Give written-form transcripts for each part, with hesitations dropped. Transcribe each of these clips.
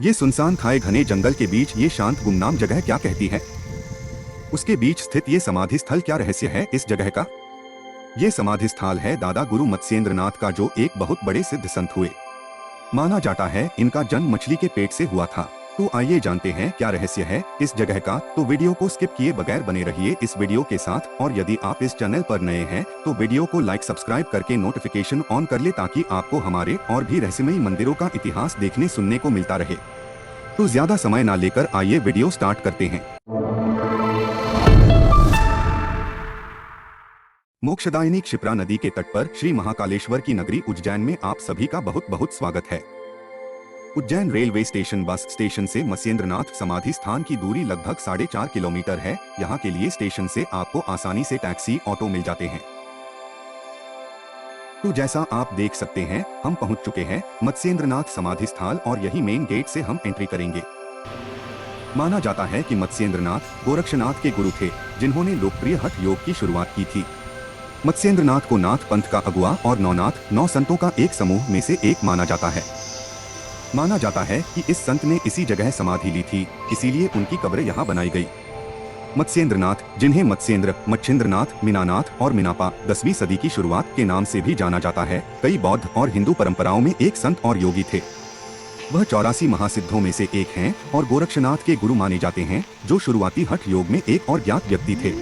ये सुनसान खाए घने जंगल के बीच ये शांत गुमनाम जगह क्या कहती है? उसके बीच स्थित ये समाधि स्थल क्या रहस्य है इस जगह का? ये समाधि स्थल है दादा गुरु मत्स्येंद्रनाथ का, जो एक बहुत बड़े सिद्ध संत हुए। माना जाता है इनका जन्म मछली के पेट से हुआ था। तो आइए जानते हैं क्या रहस्य है इस जगह का। तो वीडियो को स्किप किए बगैर बने रहिए इस वीडियो के साथ, और यदि आप इस चैनल पर नए हैं तो वीडियो को लाइक सब्सक्राइब करके नोटिफिकेशन ऑन कर ले, ताकि आपको हमारे और भी रहस्यमयी मंदिरों का इतिहास देखने सुनने को मिलता रहे। तो ज्यादा समय ना लेकर आइए वीडियो स्टार्ट करते हैं। मोक्षदायिनी क्षिप्रा नदी के तट पर श्री महाकालेश्वर की नगरी उज्जैन में आप सभी का बहुत बहुत स्वागत है। Ujjain railway station bus station से मत्स्येंद्रनाथ समाधि स्थान की दूरी लगभग 4.5 किलोमीटर है। यहाँ के लिए स्टेशन से आपको आसानी से टैक्सी ऑटो मिल जाते हैं। तो जैसा आप देख सकते हैं हम पहुँच चुके हैं मत्स्येंद्रनाथ समाधि स्थल, और यही मेन गेट से हम एंट्री करेंगे। माना जाता है कि मत्स्येंद्रनाथ गोरक्षनाथ के गुरु थे, जिन्होंने लोकप्रिय हठ योग की शुरुआत की थी। मत्स्येंद्रनाथ को नाथ पंथ का अगुआ और नौनाथ 9 संतों का एक समूह में से एक माना जाता है। माना जाता है कि इस संत ने इसी जगह समाधि ली थी, इसीलिए उनकी कब्र यहाँ बनाई गई। मत्स्येंद्रनाथ, जिन्हें मत्स्येंद्र, मच्छिंद्रनाथ, मीनानाथ और मीनापा 10वीं सदी की शुरुआत के नाम से भी जाना जाता है, कई बौद्ध और हिंदू परंपराओं में एक संत और योगी थे। वह 84 महासिद्धों में से एक हैं और गोरक्षनाथ के गुरु माने जाते हैं, जो शुरुआती हठ योग में एक और ज्ञात व्यक्ति थे।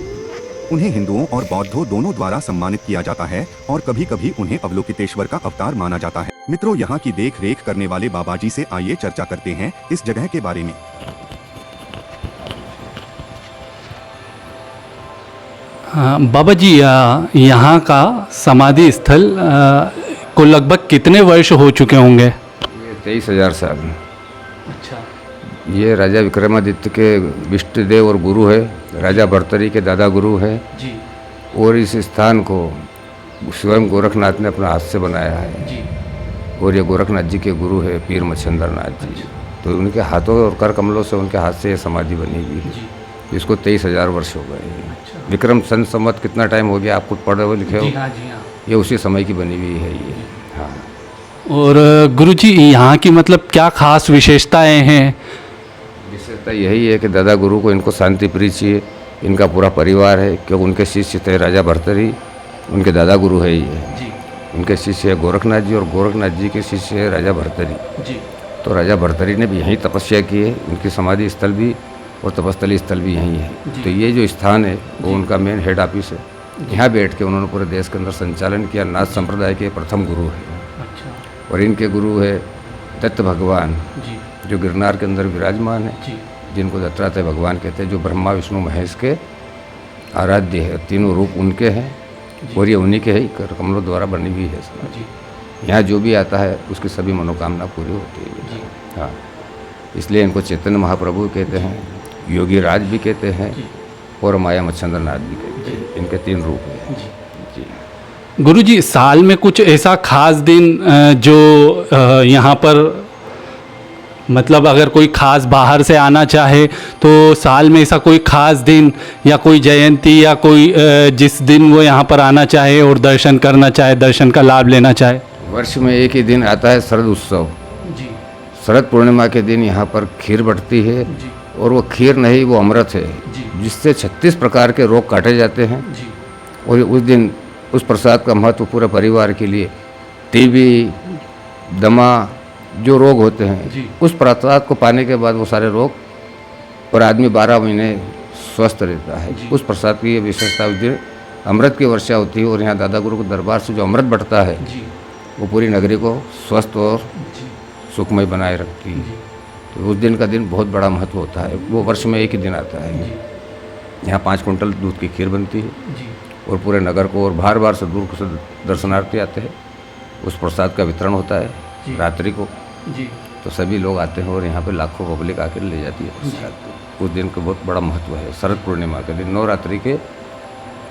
उन्हें हिंदुओं और बौद्धों दोनों द्वारा सम्मानित किया जाता है, और कभी कभी उन्हें अवलोकितेश्वर का अवतार माना जाता है। मित्रों, यहाँ की देख रेख करने वाले बाबा जी से आइए चर्चा करते हैं इस जगह के बारे में। बाबा जी, यहाँ का समाधि स्थल को लगभग कितने वर्ष हो चुके होंगे? ये 23,000 साल। अच्छा। ये राजा विक्रमादित्य के विष्ट देव और गुरु है, राजा भर्तरी के दादा गुरु है जी। और इस स्थान को स्वयं गोरखनाथ ने अपना हाथ से बनाया है जी। और ये गोरखनाथ जी के गुरु है पीर मच्छिंद्रनाथ जी। तो उनके हाथों और कर कमलों से उनके हाथ से ये समाधि बनी हुई है, जिसको 23,000 वर्ष हो गए हैं। अच्छा। विक्रम सन संवत कितना टाइम हो गया आप खुद पढ़े हो लिखे हो? जी हाँ, जी हाँ। ये उसी समय की बनी हुई है ये। हाँ। और गुरुजी, यहाँ की मतलब क्या खास विशेषताएं हैं? विशेषता यही है कि दादा गुरु को इनको शांति प्रिय चाहिए, इनका पूरा परिवार है, क्योंकि उनके शिष्य थे राजा भर्तरी, उनके दादा गुरु है ये जी। उनके शिष्य है गोरखनाथ जी, और गोरखनाथ जी के शिष्य है राजा भर्तरी जी। तो राजा भर्तरी ने भी यहीं तपस्या की है, उनकी समाधि स्थल भी और तपस्थली स्थल भी यहीं है। तो ये जो स्थान है वो उनका मेन हेड ऑफिस है। यहाँ बैठ के उन्होंने पूरे देश के अंदर संचालन किया। नाथ संप्रदाय के प्रथम गुरु है। अच्छा। और इनके गुरु है दत्त भगवान जी। जो गिरनार के अंदर विराजमान है, जी। जिनको दत्तात्रेय भगवान कहते हैं, जो ब्रह्मा विष्णु महेश के आराध्य है। तीनों रूप उनके हैं और ये उन्हीं के ही कर कमलों द्वारा बनी हुई है समाधि। यहाँ जो भी आता है उसकी सभी मनोकामना पूरी होती है। हाँ, इसलिए इनको चैतन्य महाप्रभु कहते हैं, योगी राज भी कहते हैं और माया मच्छिंद्रनाथ भी कहते हैं। इनके 3 रूप हैं। जी। गुरुजी, साल में कुछ ऐसा खास दिन जो यहाँ पर मतलब अगर कोई खास बाहर से आना चाहे तो साल में ऐसा कोई खास दिन या कोई जयंती या कोई जिस दिन वो यहाँ पर आना चाहे और दर्शन करना चाहे, दर्शन का लाभ लेना चाहे? वर्ष में एक ही दिन आता है शरद उत्सव। जी। शरद पूर्णिमा के दिन यहाँ पर खीर बटती है, और वो खीर नहीं, वो अमृत है, जिससे 36 प्रकार के रोग काटे जाते हैं। और उस दिन उस प्रसाद का महत्व पूरे परिवार के लिए, टीबी, दमा जो रोग होते हैं, उस प्रसाद को पाने के बाद वो सारे रोग, और आदमी 12 महीने स्वस्थ रहता है। उस प्रसाद की ये विशेषता, उस दिन अमृत की वर्षा होती है, और यहाँ दादा गुरु के दरबार से जो अमृत बढ़ता है वो पूरी नगरी को स्वस्थ और सुखमय बनाए रखती है। तो उस दिन का दिन बहुत बड़ा महत्व होता है। वो वर्ष में एक ही दिन आता है। यहाँ 5 कुंटल दूध की खीर बनती है, और पूरे नगर को, और बाहर बाहर से दूर से दर्शनार्थी आते हैं। उस प्रसाद का वितरण होता है रात्रि को। तो सभी लोग आते हैं और यहाँ पे लाखों पब्लिक आकर ले जाती है प्रसाद को। उस दिन का बहुत बड़ा महत्व है। शरद पूर्णिमा के दिन, नवरात्रि के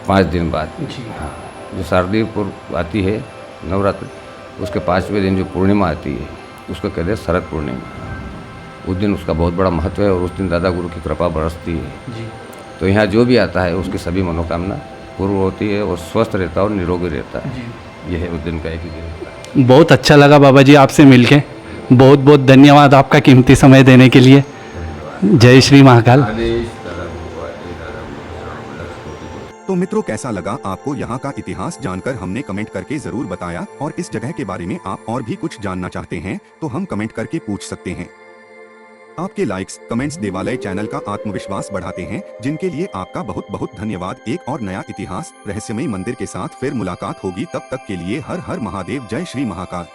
5 दिन बाद। हाँ, जो शारदीपुर आती है नवरात्रि, उसके 5वें दिन जो पूर्णिमा आती है उसको कहते हैं शरद पूर्णिमा। उस दिन उसका बहुत बड़ा महत्व है, और उस दिन दादा गुरु की कृपा बरसती है। तो यहाँ जो भी आता है उसकी सभी मनोकामना पूर्ण होती है, और स्वस्थ रहता है और निरोगी रहता है। यह है उस दिन का एक ही दिन। बहुत अच्छा लगा बाबा जी आपसे मिलके। बहुत बहुत धन्यवाद आपका कीमती समय देने के लिए। जय श्री महाकाल। तो मित्रों, कैसा लगा आपको यहाँ का इतिहास जानकर? हमने कमेंट करके जरूर बताया। और इस जगह के बारे में आप और भी कुछ जानना चाहते हैं तो हम कमेंट करके पूछ सकते हैं। आपके लाइक्स, कमेंट्स देवालय चैनल का आत्मविश्वास बढ़ाते हैं, जिनके लिए आपका बहुत बहुत धन्यवाद। एक और नया इतिहास रहस्यमय मंदिर के साथ फिर मुलाकात होगी। तब तक के लिए हर हर महादेव। जय श्री महाकाल।